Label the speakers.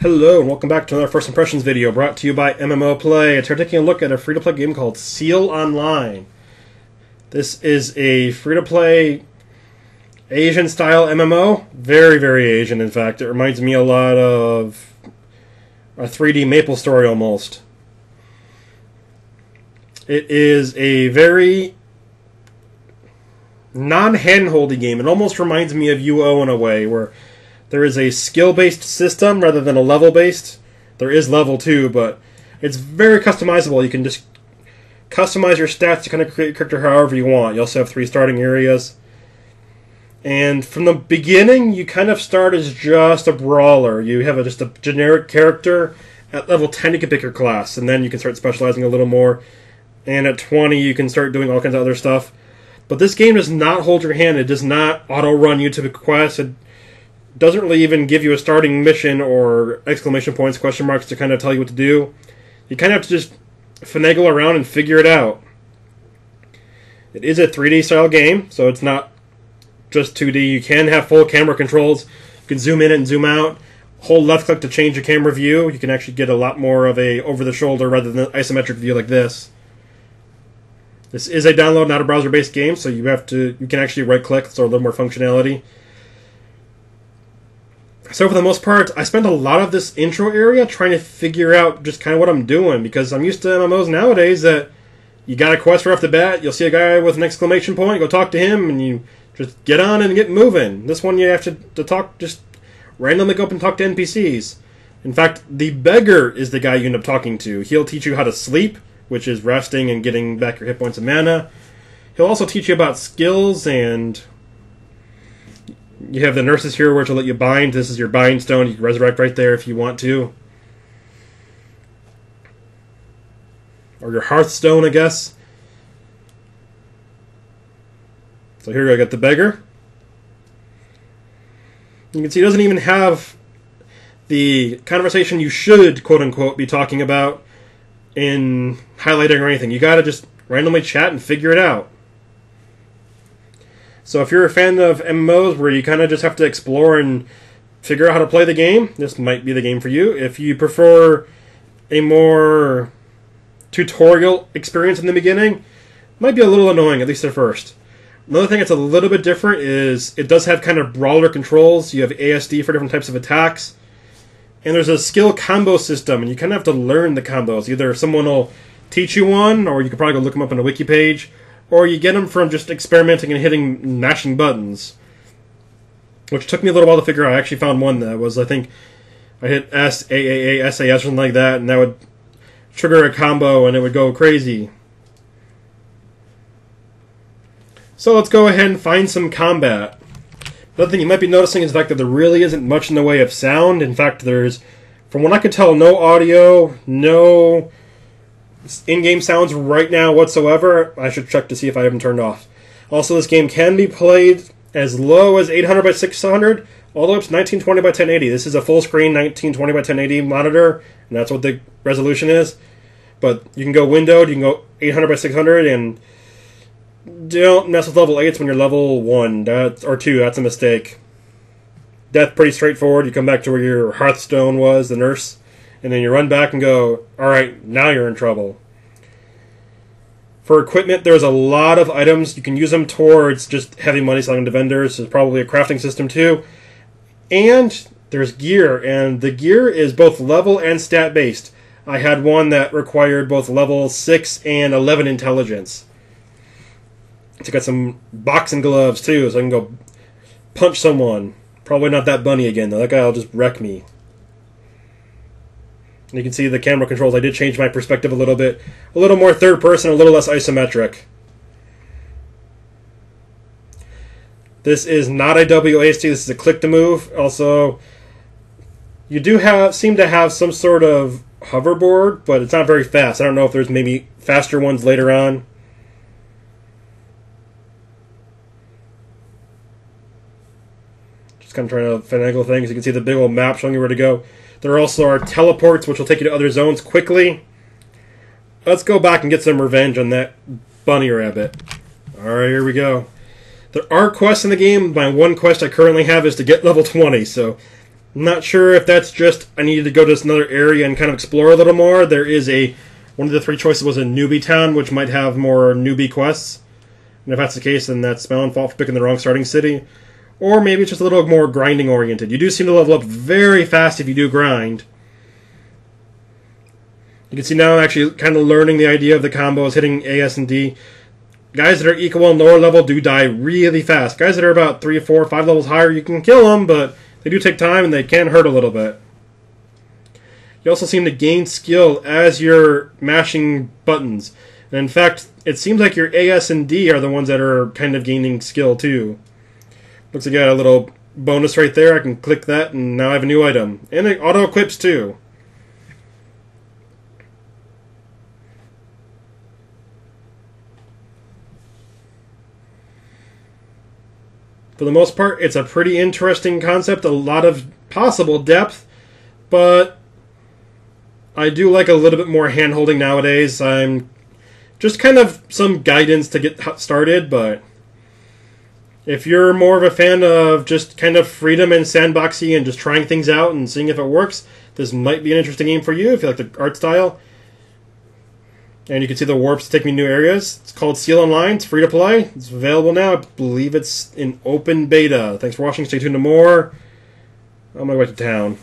Speaker 1: Hello and welcome back to another First Impressions video brought to you by MMO Play. Today we're taking a look at a free-to-play game called Seal Online. This is a free-to-play Asian-style MMO. Very, very Asian, in fact. It reminds me a lot of a 3D MapleStory almost. It is a very non-handholdy game. It almost reminds me of UO in a way, where there is a skill-based system rather than a level-based. There is level too, but it's very customizable. You can just customize your stats to kind of create your character however you want. You also have 3 starting areas. And from the beginning, you kind of start as just a brawler. You have just a generic character. At level 10, you can pick your class, and then you can start specializing a little more. And at 20, you can start doing all kinds of other stuff. But this game does not hold your hand. It does not auto-run you to quests. It doesn't really even give you a starting mission or exclamation points, question marks to kind of tell you what to do. You kind of have to just finagle around and figure it out. It is a 3D style game, so it's not just 2D. You can have full camera controls. You can zoom in and zoom out. Hold left click to change your camera view. You can actually get a lot more of a over-the-shoulder rather than an isometric view like this. This is a download, not a browser-based game, so you can actually right-click, so a little more functionality. So for the most part, I spent a lot of this intro area trying to figure out just kind of what I'm doing, because I'm used to MMOs nowadays that you got a quest right off the bat, you'll see a guy with an exclamation point, go talk to him, and you just get on and get moving. This one you have to talk, just randomly go up and talk to NPCs. In fact, the beggar is the guy you end up talking to. He'll teach you how to sleep, which is resting and getting back your hit points and mana. He'll also teach you about skills, and you have the nurses here which will let you bind. This is your bind stone. You can resurrect right there if you want to. Or your hearthstone, I guess. So here I got the beggar. You can see he doesn't even have the conversation you should, quote-unquote, be talking about in highlighting or anything. You gotta just randomly chat and figure it out. So if you're a fan of MMOs where you kind of just have to explore and figure out how to play the game, this might be the game for you. If you prefer a more tutorial experience in the beginning, it might be a little annoying, at least at first. Another thing that's a little bit different is it does have kind of brawler controls. You have ASD for different types of attacks. And there's a skill combo system, and you kind of have to learn the combos. Either someone will teach you one, or you can probably go look them up on a wiki page, or you get them from just experimenting and mashing buttons. Which took me a little while to figure out. I actually found one that was, I think, I hit S, A, A, A, S, A, S, or something like that, and that would trigger a combo, and it would go crazy. So let's go ahead and find some combat. Another thing you might be noticing is the fact that there really isn't much in the way of sound. In fact, there's, from what I could tell, no audio, no in-game sounds right now whatsoever. I should check to see if I have them turned off. Also, this game can be played as low as 800 by 600, all the way up to 1920 by 1080. This is a full-screen 1920 by 1080 monitor, and that's what the resolution is. But you can go windowed, you can go 800 by 600, and don't mess with level 8s when you're level 1 or 2. That's a mistake. Death pretty straightforward. You come back to where your hearthstone was, the nurse, and then you run back and go, alright, now you're in trouble. For equipment, there's a lot of items. You can use them towards just heavy money selling to vendors. There's probably a crafting system too. And there's gear, and the gear is both level and stat based. I had one that required both level 6 and 11 intelligence. So I got some boxing gloves too, so I can go punch someone. Probably not that bunny again, though. That guy will just wreck me. And you can see the camera controls. I did change my perspective a little bit. A little more third person, a little less isometric. This is not a WASD, this is a click to move. Also, you do seem to have some sort of hoverboard, but it's not very fast. I don't know if there's maybe faster ones later on. Kind of trying to finagle things. You can see the big old map showing you where to go. There also are teleports which will take you to other zones quickly. Let's go back and get some revenge on that bunny rabbit. Alright, here we go. There are quests in the game. My one quest I currently have is to get level 20, so I'm not sure if that's just I needed to go to this another area and kind of explore a little more. There is one of the 3 choices was a newbie town, which might have more newbie quests. And if that's the case, then that's my own fault for picking the wrong starting city. Or maybe it's just a little more grinding oriented. You do seem to level up very fast if you do grind. You can see now I'm actually kind of learning the idea of the combos, hitting A, S, and D. Guys that are equal and lower level do die really fast. Guys that are about 3, 4, 5 levels higher, you can kill them, but they do take time and they can hurt a little bit. You also seem to gain skill as you're mashing buttons. And in fact, it seems like your A, S, and D are the ones that are kind of gaining skill too. Looks like I got a little bonus right there. I can click that and now I have a new item. And it auto-equips too. For the most part, it's a pretty interesting concept, a lot of possible depth, but I do like a little bit more hand-holding nowadays. I'm just kind of some guidance to get started, but if you're more of a fan of just kind of freedom and sandboxy and just trying things out and seeing if it works, this might be an interesting game for you if you like the art style. And you can see the warps take me to new areas. It's called Seal Online. It's free to play. It's available now. I believe it's in open beta. Thanks for watching. Stay tuned to more. I'm going to go back to town.